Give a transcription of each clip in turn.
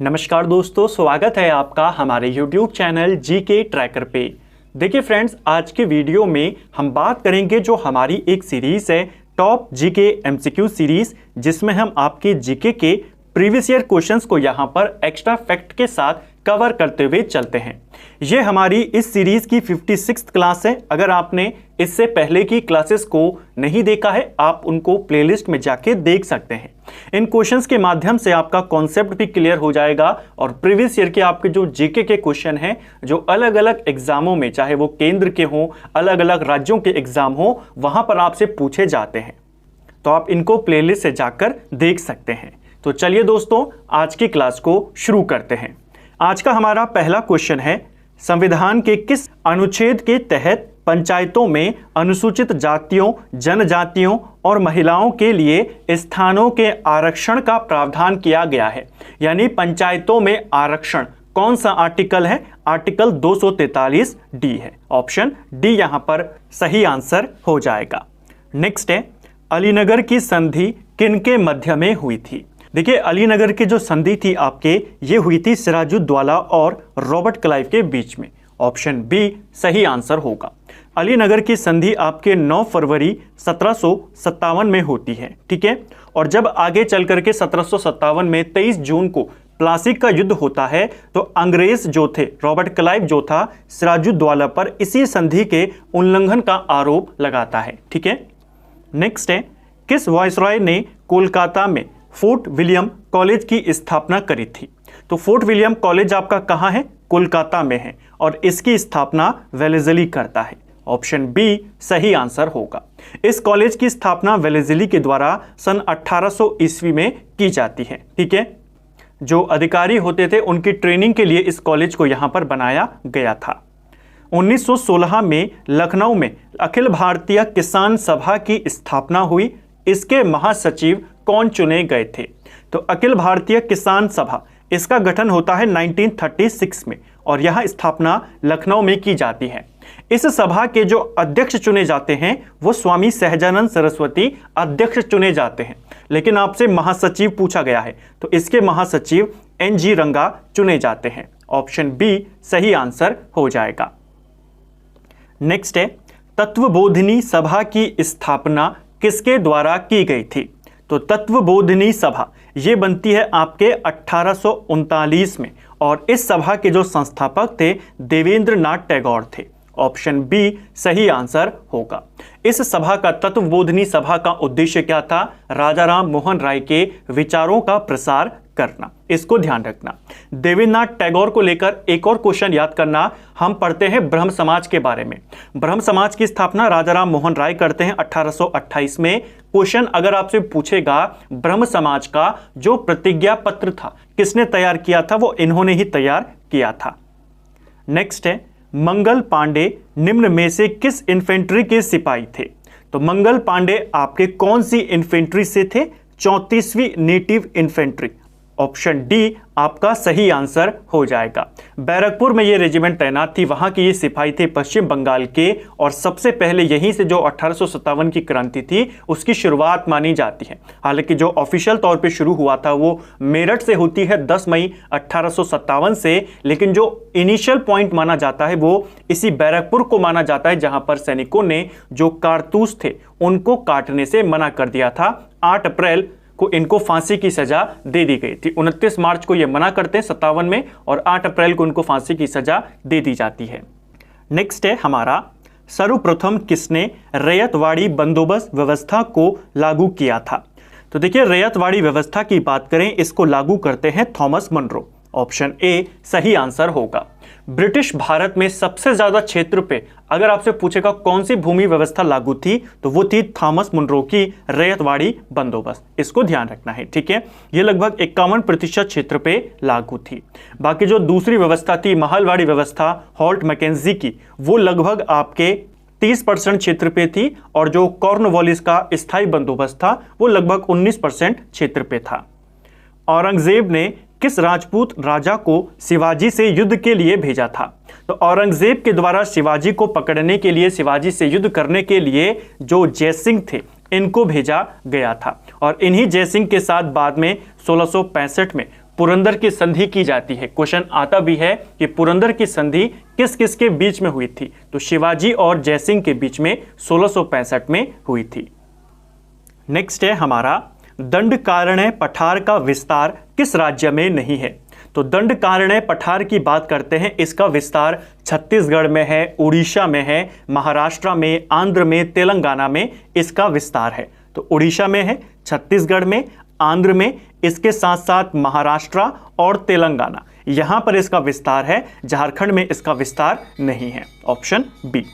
नमस्कार दोस्तों, स्वागत है आपका हमारे YouTube चैनल जीके ट्रैकर पे। देखिए फ्रेंड्स, आज के वीडियो में हम बात करेंगे जो हमारी एक सीरीज़ है टॉप जीके एमसीक्यू सीरीज़, जिसमें हम आपके जीके के प्रीवियस ईयर क्वेश्चंस को यहाँ पर एक्स्ट्रा फैक्ट के साथ कवर करते हुए चलते हैं। ये हमारी इस सीरीज़ की 56th क्लास है। अगर आपने इससे पहले की क्लासेस को नहीं देखा है, आप उनको प्लेलिस्ट में जाके देख सकते हैं। इन क्वेश्चंस के माध्यम से आपका कॉन्सेप्ट भी क्लियर हो जाएगा और प्रीवियस ईयर के आपके जो जीके के क्वेश्चन हैं, जो अलग अलग एग्जामों में, चाहे वो केंद्र के हों, अलग अलग राज्यों के एग्जाम हो, वहां पर आपसे पूछे जाते हैं। तो आप इनको प्लेलिस्ट से जाकर देख सकते हैं। तो चलिए दोस्तों, आज की क्लास को शुरू करते हैं। आज का हमारा पहला क्वेश्चन है, संविधान के किस अनुच्छेद के तहत पंचायतों में अनुसूचित जातियों, जनजातियों और महिलाओं के लिए स्थानों के आरक्षण का प्रावधान किया गया है? यानी पंचायतों में आरक्षण कौन सा आर्टिकल है? आर्टिकल 243 डी है। ऑप्शन डी यहां पर सही आंसर हो जाएगा। नेक्स्ट है, अलीनगर की संधि किनके मध्य में हुई थी? देखिए, अलीनगर की जो संधि थी आपके, ये हुई थी सिराजुद्दौला और रॉबर्ट क्लाइव के बीच में। ऑप्शन बी सही आंसर होगा। अलीनगर की संधि आपके 9 फरवरी 1757 में होती है, ठीक है। और जब आगे चल करके 1757 में 23 जून को प्लासी का युद्ध होता है, तो अंग्रेज जो थे, रॉबर्ट क्लाइव जो था, सिराजुद्दौला पर इसी संधि के उल्लंघन का आरोप लगाता है, ठीक है। नेक्स्ट है, किस वायसरॉय ने कोलकाता में फोर्ट विलियम कॉलेज की स्थापना करी थी? तो फोर्ट विलियम कॉलेज आपका कहाँ है? कोलकाता में है और इसकी स्थापना वेलेज़ली करता है। ऑप्शन बी सही आंसर होगा। इस कॉलेज की स्थापना वेलेज़ली के द्वारा सन 1800 ईस्वी में की जाती है, ठीक है। जो अधिकारी होते थे, उनकी ट्रेनिंग के लिए इस कॉलेज को यहाँ पर बनाया गया था। 1916 में लखनऊ में अखिल भारतीय किसान सभा की स्थापना हुई। इसके महासचिव कौन चुने गए थे? तो अखिल भारतीय किसान सभा, इसका गठन होता है 1936 में और यह स्थापना लखनऊ में की जाती है। इस सभा के जो अध्यक्ष चुने जाते हैं वो स्वामी सहजानंद सरस्वती अध्यक्ष चुने जाते हैं। लेकिन आपसे महासचिव पूछा गया है, तो इसके महासचिव NG रंगा चुने जाते हैं। ऑप्शन बी सही आंसर हो जाएगा। नेक्स्ट है, तत्वबोधिनी सभा की स्थापना किसके द्वारा की गई थी? तो तत्वबोधिनी सभा ये बनती है आपके 1839 में और इस सभा के जो संस्थापक थे देवेंद्र नाथ टैगोर थे। ऑप्शन बी सही आंसर होगा। इस सभा का, तत्वबोधिनी सभा का उद्देश्य क्या था? राजा राम मोहन राय के विचारों का प्रसार करना। इसको ध्यान रखना। देवेंद्र नाथ टैगोर को लेकर एक और क्वेश्चन याद करना, हम पढ़ते हैं ब्रह्म समाज के बारे में। ब्रह्म समाज की स्थापना राजा राम मोहन राय करते हैं 1828 में। क्वेश्चन अगर आपसे पूछेगा, ब्रह्म समाज का जो प्रतिज्ञा पत्र था किसने तैयार किया था? वो इन्होंने ही तैयार किया था। नेक्स्ट है, मंगल पांडे निम्न में से किस इन्फेंट्री के सिपाही थे? तो मंगल पांडे आपके कौन सी इन्फेंट्री से थे? 34वीं नेटिव इन्फेंट्री। ऑप्शन डी आपका सही आंसर हो जाएगा। बैरकपुर में ये रेजिमेंट तैनात थी, वहां के ये सिपाही थे पश्चिम बंगाल के और सबसे पहले यहीं से जो 1857 की क्रांति थी उसकी शुरुआत मानी जाती है। हालांकि जो ऑफिशियल तौर पे शुरू हुआ था वो मेरठ से होती है 10 मई 1857 से, लेकिन जो इनिशियल पॉइंट माना जाता है वो इसी बैरकपुर को माना जाता है, जहां पर सैनिकों ने जो कारतूस थे उनको काटने से मना कर दिया था। 8 अप्रैल को इनको फांसी की सजा दे दी गई थी। 29 मार्च को ये मना करते हैं 57 में और 8 अप्रैल को इनको फांसी की सजा दे दी जाती है। नेक्स्ट है हमारा, सर्वप्रथम किसने रैयतवाड़ी बंदोबस्त व्यवस्था को लागू किया था? तो देखिए, रैयतवाड़ी व्यवस्था की बात करें, इसको लागू करते हैं थॉमस मनरो। ऑप्शन ए सही आंसर होगा। ब्रिटिश भारत में सबसे ज्यादा क्षेत्र पे अगर आपसे पूछेगा कौन सी भूमि व्यवस्था लागू थी, तो वो थी थॉमस मुनरो की रैयतवाड़ी बंदोबस्त। इसको ध्यान रखना है, ठीक है। ये लगभग 51% क्षेत्र पे लागू थी। बाकी जो दूसरी व्यवस्था थी, महलवाड़ी व्यवस्था हॉल्ट मैकेंजी की, वो लगभग आपके 30% क्षेत्र पे थी और जो कॉर्नवालिस का स्थायी बंदोबस्त था वो लगभग 19% क्षेत्र पे था। औरंगजेब ने किस राजपूत राजा को शिवाजी से युद्ध के लिए भेजा था? तो औरंगजेब के द्वारा शिवाजी को पकड़ने के लिए, शिवाजी से युद्ध करने के लिए जो जयसिंह थे इनको भेजा गया था और इन्हीं जयसिंह के साथ बाद में 1665 में पुरंदर की संधि की जाती है। क्वेश्चन आता भी है कि पुरंदर की संधि किस किस के बीच में हुई थी, तो शिवाजी और जयसिंह के बीच में 1665 में हुई थी। नेक्स्ट है हमारा दंडकारण्य पठार का विस्तार किस राज्य में नहीं है। तो दंडकारण्य पठार की बात करते हैं, इसका विस्तार छत्तीसगढ़ में है, उड़ीसा में है, महाराष्ट्र में, आंध्र में, तेलंगाना में इसका विस्तार है। तो उड़ीसा में है, छत्तीसगढ़ में, आंध्र में, इसके साथ साथ महाराष्ट्र और तेलंगाना यहां पर इसका विस्तार है। झारखंड में इसका विस्तार नहीं है। Option B.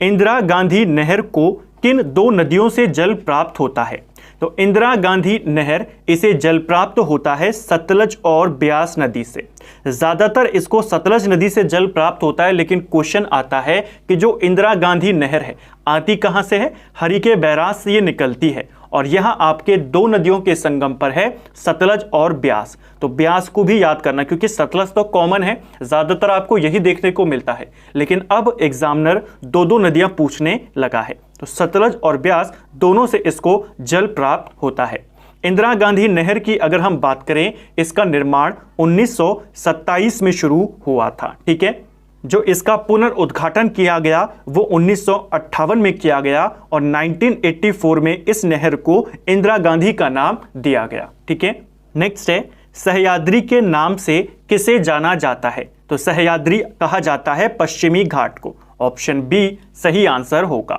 इंदिरा गांधी नहर को किन दो नदियों से जल प्राप्त होता है। तो इंदिरा गांधी नहर इसे जल प्राप्त होता है सतलज और ब्यास नदी से। ज्यादातर इसको सतलज नदी से जल प्राप्त होता है, लेकिन क्वेश्चन आता है कि जो इंदिरा गांधी नहर है आती कहां से है, हरिके बैराज से ये निकलती है और यह आपके दो नदियों के संगम पर है, सतलज और ब्यास। तो ब्यास को भी याद करना, क्योंकि सतलज तो कॉमन है, ज्यादातर आपको यही देखने को मिलता है, लेकिन अब एग्जामिनर दो दो नदियां पूछने लगा है। तो सतलज और ब्यास दोनों से इसको जल प्राप्त होता है। इंदिरा गांधी नहर की अगर हम बात करें, इसका निर्माण 1927 में शुरू हुआ था। ठीक है, जो इसका पुनर्उद्घाटन किया गया वो 1958 में किया गया और 1984 में इस नहर को इंदिरा गांधी का नाम दिया गया। ठीक है, नेक्स्ट है सह्याद्री के नाम से किसे जाना जाता है। तो सह्याद्री कहा जाता है पश्चिमी घाट को। ऑप्शन बी सही आंसर होगा।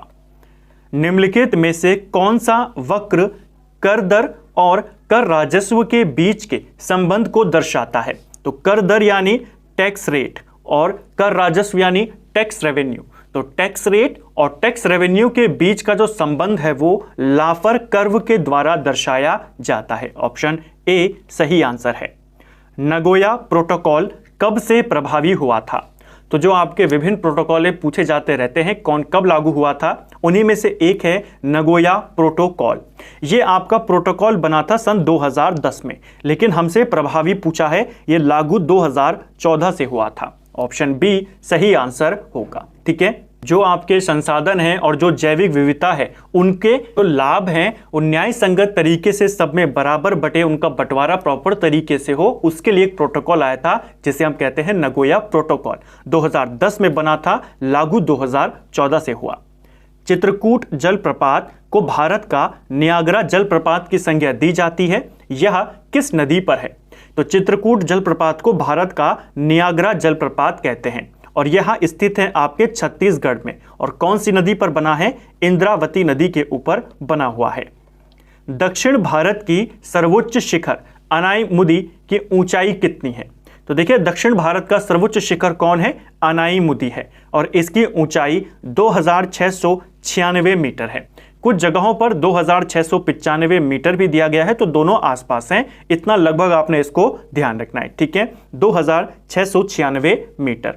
निम्नलिखित में से कौन सा वक्र कर दर और कर राजस्व के बीच के संबंध को दर्शाता है। तो कर दर यानी टैक्स रेट और कर राजस्व यानी टैक्स रेवेन्यू। तो टैक्स रेट और टैक्स रेवेन्यू के बीच का जो संबंध है वो लाफर कर्व के द्वारा दर्शाया जाता है। ऑप्शन ए सही आंसर है। नगोया प्रोटोकॉल कब से प्रभावी हुआ था। तो जो आपके विभिन्न प्रोटोकॉल पूछे जाते रहते हैं कौन कब लागू हुआ था, उन्हीं में से एक है नगोया प्रोटोकॉल। ये आपका प्रोटोकॉल बना था सन 2010 में, लेकिन हमसे प्रभावी पूछा है, ये लागू 2014 से हुआ था। ऑप्शन बी सही आंसर होगा। ठीक है, जो आपके संसाधन हैं और जो जैविक विविधता है उनके जो लाभ हैं वो न्याय संगत तरीके से सब में बराबर बटे, उनका बंटवारा प्रॉपर तरीके से हो, उसके लिए एक प्रोटोकॉल आया था जिसे हम कहते हैं नगोया प्रोटोकॉल। 2010 में बना था, लागू 2014 से हुआ। चित्रकूट जलप्रपात को भारत का नियाग्रा जलप्रपात की संज्ञा दी जाती है, यह किस नदी पर है। तो चित्रकूट जलप्रपात को भारत का नियाग्रा जलप्रपात कहते हैं और यह स्थित है आपके छत्तीसगढ़ में। और कौन सी नदी पर बना है, इंद्रावती नदी के ऊपर बना हुआ है। दक्षिण भारत की सर्वोच्च शिखर अनाईमुदी की ऊंचाई कितनी है। तो देखिए दक्षिण भारत का सर्वोच्च शिखर कौन है, अनाईमुदी है और इसकी ऊंचाई 2696 मीटर है। कुछ जगहों पर 2695 मीटर भी दिया गया है, तो दोनों आसपास हैं, इतना लगभग आपने इसको ध्यान रखना है। ठीक है, 2696 मीटर।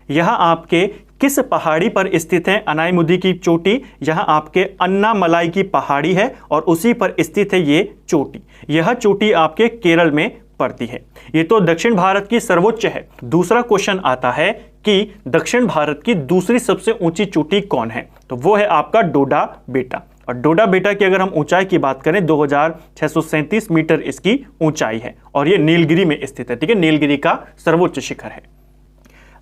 यह आपके किस पहाड़ी पर स्थित है अनाईमुदी की चोटी। यह आपके अन्नामलाई की पहाड़ी है और उसी पर स्थित है ये चोटी। यह चोटी आपके केरल में पड़ती है। ये तो दक्षिण भारत की सर्वोच्च है। दूसरा क्वेश्चन आता है कि दक्षिण भारत की दूसरी सबसे ऊंची चोटी कौन है। तो वो है आपका डोडा बेटा। और डोडा बेटा की अगर हम ऊंचाई की बात करें 2637 मीटर इसकी ऊंचाई है और ये नीलगिरी में स्थित है। ठीक है, नीलगिरी का सर्वोच्च शिखर है।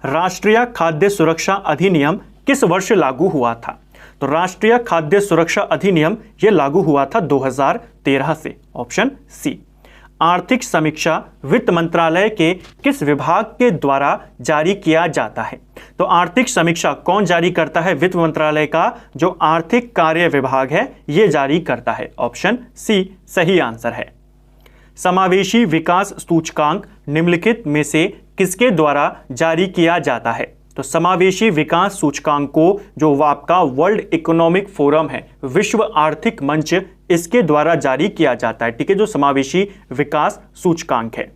राष्ट्रीय खाद्य सुरक्षा अधिनियम किस वर्ष लागू हुआ था। तो राष्ट्रीय खाद्य सुरक्षा अधिनियम यह लागू हुआ था 2013 से। Option C. आर्थिक समीक्षा वित्त मंत्रालय के किस विभाग के द्वारा जारी किया जाता है। तो आर्थिक समीक्षा कौन जारी करता है, वित्त मंत्रालय का जो आर्थिक कार्य विभाग है यह जारी करता है। ऑप्शन सी सही आंसर है। समावेशी विकास सूचकांक निम्नलिखित में से किसके द्वारा जारी किया जाता है। तो समावेशी विकास सूचकांक को जो आपका वर्ल्ड इकोनॉमिक फोरम है, विश्व आर्थिक मंच, इसके द्वारा जारी किया जाता है। ठीक है, जो समावेशी विकास सूचकांक है।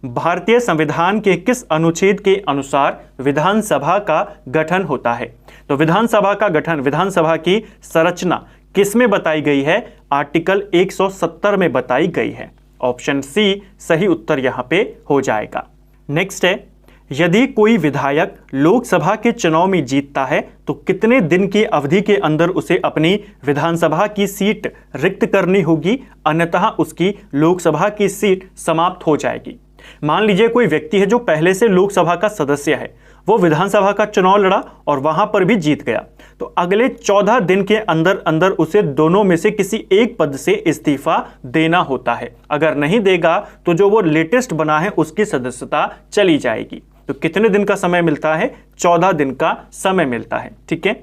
भारतीय संविधान के किस अनुच्छेद के अनुसार विधानसभा का गठन होता है। तो विधानसभा का गठन, विधानसभा की संरचना किसमें बताई गई है, आर्टिकल 170 में बताई गई है। ऑप्शन सी सही उत्तर यहां पे हो जाएगा। नेक्स्ट है, यदि कोई विधायक लोकसभा के चुनाव में जीतता है तो कितने दिन की अवधि के अंदर उसे अपनी विधानसभा की सीट रिक्त करनी होगी, अन्यथा उसकी लोकसभा की सीट समाप्त हो जाएगी। मान लीजिए कोई व्यक्ति है जो पहले से लोकसभा का सदस्य है, वो विधानसभा का चुनाव लड़ा और वहां पर भी जीत गया, तो अगले 14 दिन के अंदर अंदर उसे दोनों में से किसी एक पद से इस्तीफा देना होता है। अगर नहीं देगा तो जो वो लेटेस्ट बना है उसकी सदस्यता चली जाएगी। तो कितने दिन का समय मिलता है? 14 दिन का समय मिलता है। ठीक है,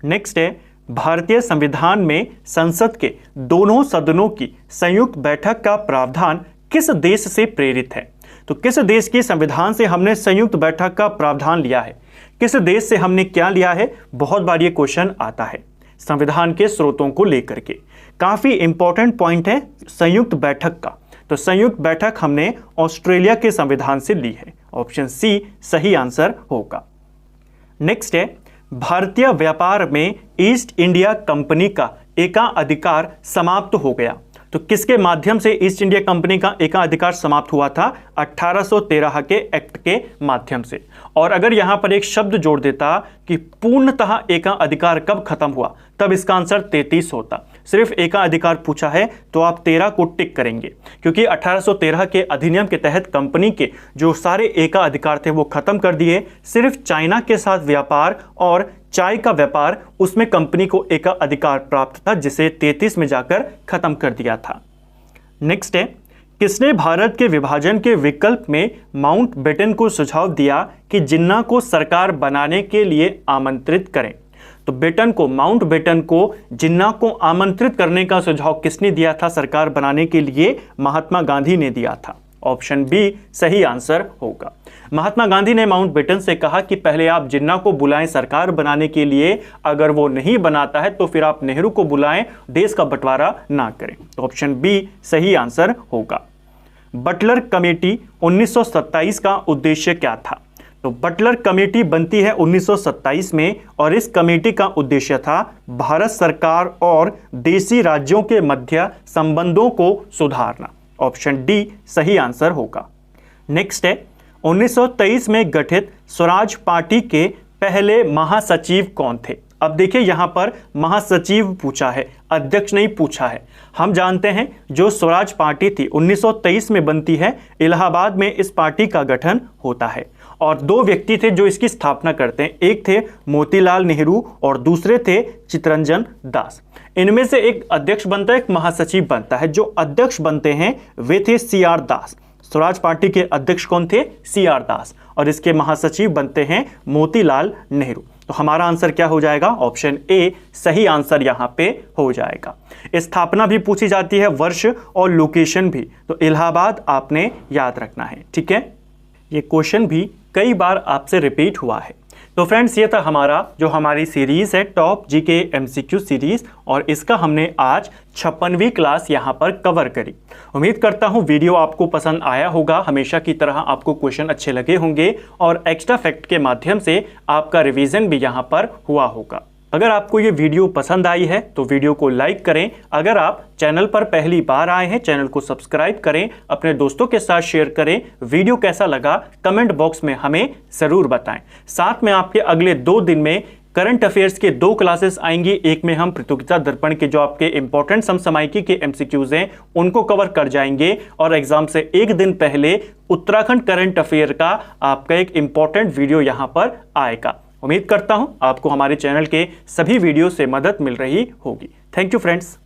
नेक्स्ट है, भारतीय संविधान में संसद के दोनों सदनों की संयुक्त बैठक का प्रावधान किस देश से प्रेरित है? तो किस देश के संविधान से हमने संयुक्त बैठक का प्रावधान लिया है? किस देश से हमने क्या लिया है? बहुत बार ये क्वेश्चन आता है संविधान के स्रोतों को लेकर के। काफी इंपॉर्टेंट पॉइंट है संयुक्त बैठक का। तो संयुक्त बैठक हमने ऑस्ट्रेलिया के संविधान से ली है। ऑप्शन सी सही आंसर होगा। नेक्स्ट है, भारतीय व्यापार में ईस्ट इंडिया कंपनी का एकाधिकार समाप्त हो गया। तो किसके माध्यम से ईस्ट इंडिया कंपनी का एकाधिकार समाप्त हुआ था? 1813 के एक्ट के माध्यम से। और अगर यहां पर एक शब्द जोड़ देता कि पूर्णतः एकाधिकार कब खत्म हुआ, तब इसका आंसर 33 होता। सिर्फ एकाधिकार पूछा है तो आप 13 को टिक करेंगे, क्योंकि 1813 के अधिनियम के तहत कंपनी के जो सारे एकाधिकार थे वो खत्म कर दिए। सिर्फ चाइना के साथ व्यापार और चाय का व्यापार, उसमें कंपनी को एकाधिकार प्राप्त था, जिसे 33 में जाकर खत्म कर दिया था। नेक्स्ट है, किसने भारत के विभाजन के विकल्प में माउंटबेटन को सुझाव दिया कि जिन्ना को सरकार बनाने के लिए आमंत्रित करें? तो माउंटबेटन को जिन्ना को आमंत्रित करने का सुझाव किसने दिया था सरकार बनाने के लिए? महात्मा गांधी ने दिया था। ऑप्शन बी सही आंसर होगा। महात्मा गांधी ने माउंटबेटन से कहा कि पहले आप जिन्ना को बुलाएं सरकार बनाने के लिए, अगर वो नहीं बनाता है तो फिर आप नेहरू को बुलाएं, देश का बंटवारा ना करें। तो ऑप्शन बी सही आंसर होगा। बटलर कमेटी 1927 का उद्देश्य क्या था? तो बटलर कमेटी बनती है 1927 में और इस कमेटी का उद्देश्य था भारत सरकार और देशी राज्यों के मध्य संबंधों को सुधारना। ऑप्शन डी सही आंसर होगा। नेक्स्ट है, 1923 में गठित स्वराज पार्टी के पहले महासचिव कौन थे? अब देखिए यहां पर महासचिव पूछा है, अध्यक्ष नहीं पूछा है। हम जानते हैं जो स्वराज पार्टी थी 1923 में बनती है, इलाहाबाद में इस पार्टी का गठन होता है और दो व्यक्ति थे जो इसकी स्थापना करते हैं। एक थे मोतीलाल नेहरू और दूसरे थे चित्तरंजन दास। इनमें से एक अध्यक्ष बनता है, एक महासचिव बनता है। जो अध्यक्ष बनते हैं वे थे CR दास। स्वराज पार्टी के अध्यक्ष कौन थे? CR दास। और इसके महासचिव बनते हैं मोतीलाल नेहरू। तो हमारा आंसर क्या हो जाएगा? ऑप्शन ए सही आंसर यहां पे हो जाएगा। स्थापना भी पूछी जाती है, वर्ष और लोकेशन भी, तो इलाहाबाद आपने याद रखना है। ठीक है, ये क्वेश्चन भी कई बार आपसे रिपीट हुआ है। तो फ्रेंड्स, ये था हमारी सीरीज है टॉप जीके MCQ सीरीज और इसका हमने आज 56वीं क्लास यहाँ पर कवर करी। उम्मीद करता हूँ वीडियो आपको पसंद आया होगा। हमेशा की तरह आपको क्वेश्चन अच्छे लगे होंगे और एक्स्ट्रा फैक्ट के माध्यम से आपका रिवीजन भी यहाँ पर हुआ होगा। अगर आपको ये वीडियो पसंद आई है तो वीडियो को लाइक करें। अगर आप चैनल पर पहली बार आए हैं, चैनल को सब्सक्राइब करें, अपने दोस्तों के साथ शेयर करें। वीडियो कैसा लगा कमेंट बॉक्स में हमें ज़रूर बताएं। साथ में आपके अगले 2 दिन में करंट अफेयर्स के 2 क्लासेस आएंगी। एक में हम प्रतियोगिता दर्पण के जो आपके इंपॉर्टेंट समसामयिकी के MCQs हैं उनको कवर कर जाएंगे और एग्जाम से 1 दिन पहले उत्तराखंड करंट अफेयर का आपका एक इंपॉर्टेंट वीडियो यहाँ पर आएगा। उम्मीद करता हूं आपको हमारे चैनल के सभी वीडियो से मदद मिल रही होगी। Thank you friends.